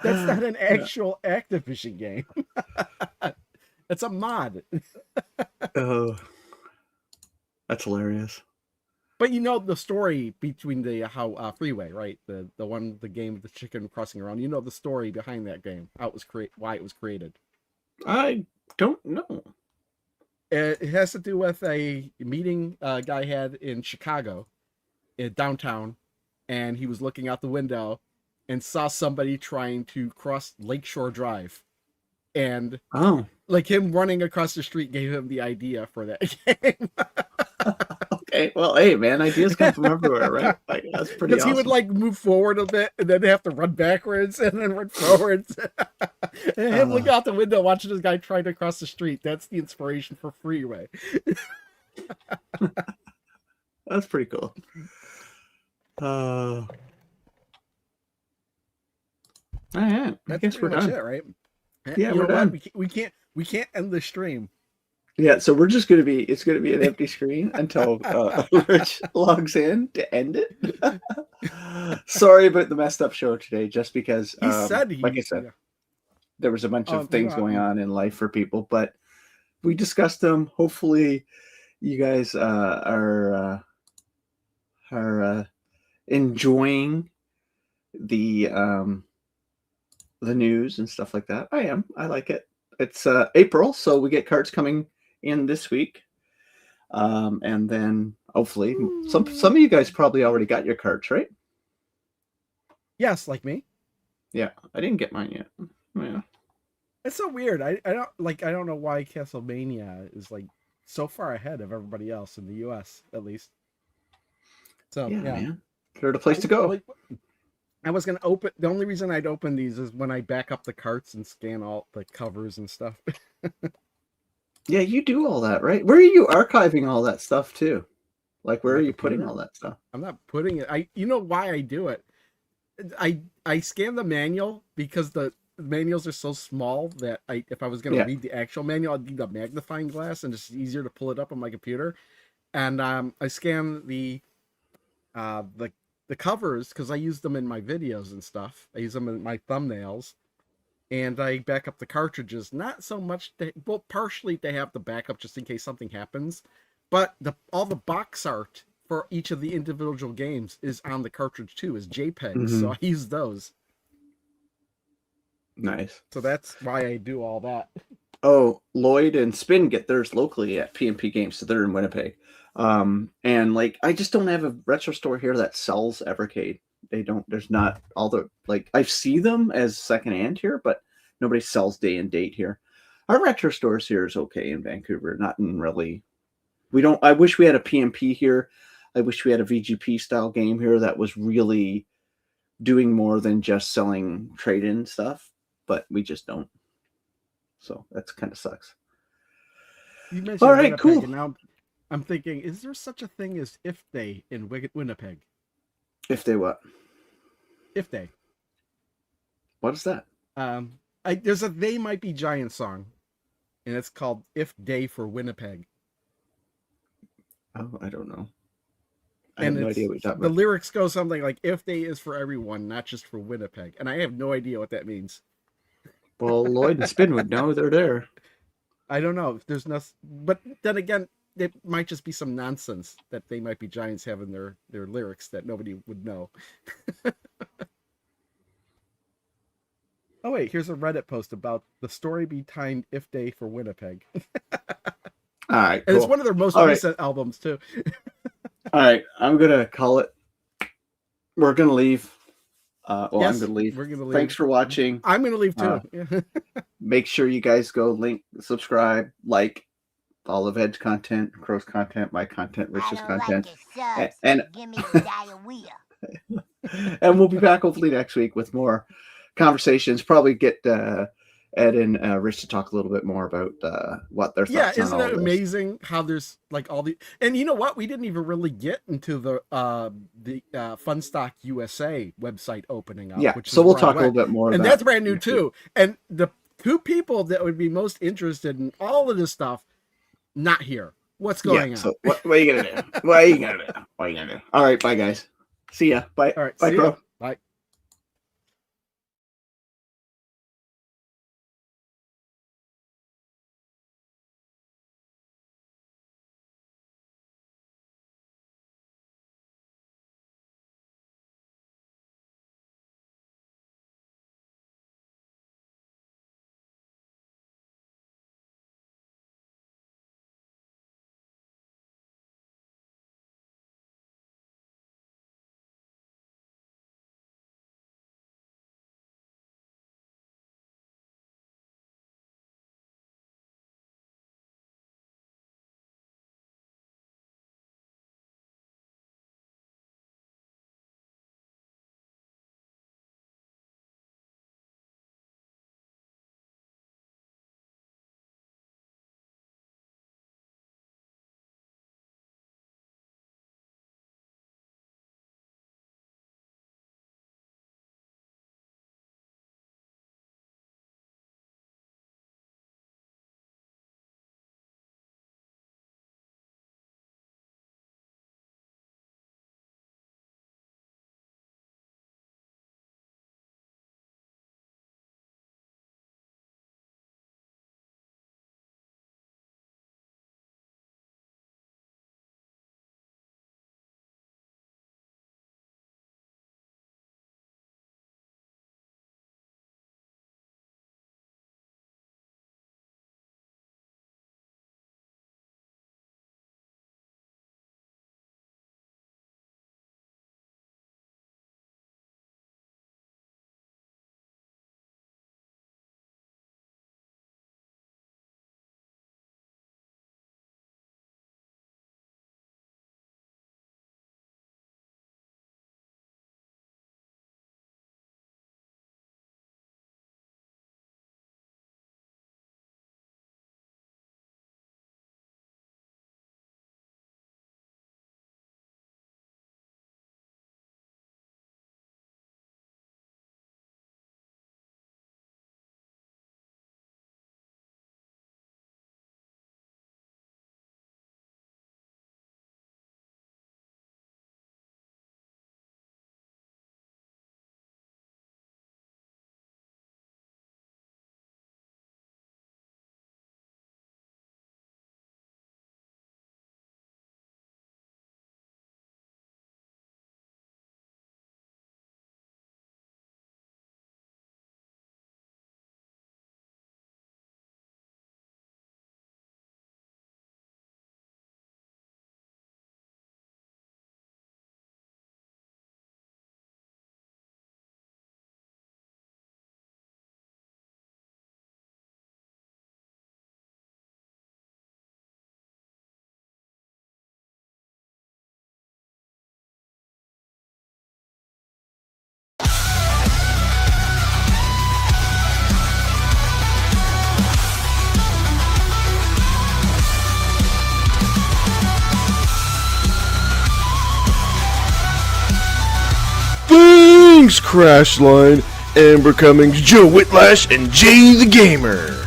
That's not an actual Activision game. It's a mod. Oh, that's hilarious. But you know the story between the Freeway, right? The game with the chicken crossing around. You know the story behind that game. How it was why it was created. I don't know. It has to do with a meeting a guy had in Chicago, in downtown, and he was looking out the window and saw somebody trying to cross Lakeshore Drive. And like him running across the street gave him the idea for that game. Okay, well, hey man, ideas come from everywhere, right? Like, that's pretty awesome. Because he would like move forward a bit and then have to run backwards and then run forwards. And him look out the window watching this guy trying to cross the street. That's the inspiration for Freeway. That's pretty cool. I guess we're done. It, right? Yeah, we're done. We can't end the stream. Yeah, so we're just it's gonna be an empty screen until Rich logs in to end it. Sorry about the messed up show today, just because Like I said, there was a bunch of things going on in life for people, but we discussed them. Hopefully you guys are enjoying the news and stuff like that. I am. I like it. It's April, so we get cards coming in this week, and then hopefully some of you guys probably already got your cards, right? Yes, like me. Yeah, I didn't get mine yet. Yeah, it's so weird. I don't know why Castlevania is like so far ahead of everybody else in the US, at least. So yeah. Man. They're the place to go. I was gonna open. The only reason I'd open these is when I back up the carts and scan all the covers and stuff. Yeah, you do all that, right? Where are you archiving all that stuff too? Like, where are you putting all that stuff? I'm not putting it. You know why I do it? I scan the manual because the manuals are so small that if I was gonna read the actual manual, I'd need a magnifying glass, and it's easier to pull it up on my computer. And I scan the covers because I use them in my videos and stuff. I use them in my thumbnails. And I back up the cartridges, not so much partially to have the backup just in case something happens, but all the box art for each of the individual games is on the cartridge too, as JPEGs. So I use those. Nice. So that's why I do all that. Oh, Lloyd and Spin get theirs locally at PMP Games, so they're in Winnipeg. And like, I just don't have a retro store here that sells Evercade. There's not all the, like, I see them as secondhand here, but nobody sells day and date here. Our retro stores here is okay in Vancouver. Not in really, I wish we had a PMP here. I wish we had a VGP style game here that was really doing more than just selling trade-in stuff. but we just don't. So that's kind of sucks. You mentioned All right, Winnipeg, cool. and now I'm thinking, is there such a thing as If Day in Winnipeg? If they what? If Day. What is that? There's a They Might Be Giant song, and it's called If Day for Winnipeg. Oh, I don't know. I And have no idea what you're talking the about. lyrics go something like, If Day is for everyone, not just for Winnipeg. And I have no idea what that means. Well, Lloyd and Spin would know. They're there. I don't know if there's nothing, but then again, it might just be some nonsense that They Might Be Giants have in their lyrics that nobody would know. Oh wait, here's a Reddit post about the story behind If Day for Winnipeg. All right, And cool. it's one of their most recent albums too. All right, I'm gonna call it. We're gonna leave. Yes, I'm gonna leave. We're gonna leave. Thanks for watching. I'm gonna leave too. Make sure you guys go subscribe, like all of Ed's content, Crow's content, my content, Rich's content, and give me diarrhea. and we'll be back hopefully next week with more conversations. Probably get Ed and Rich to talk a little bit more about what their thoughts on isn't all it this. amazing how there's like all the, and you know what, we didn't even really get into the Funstock USA website opening up. Yeah, which so is we'll where I talk a little went. bit more. And about that's brand new too. And the two people that would be most interested in all of this stuff, not here. What's going on? So what are you gonna do? What are you gonna do? What are you gonna do? All right, bye guys. See ya. Bye. All right, Bye, see Crow. ya. Bye. Thanks, Crashline, Amber Cummings, Joe Whitlash, and Jay the Gamer.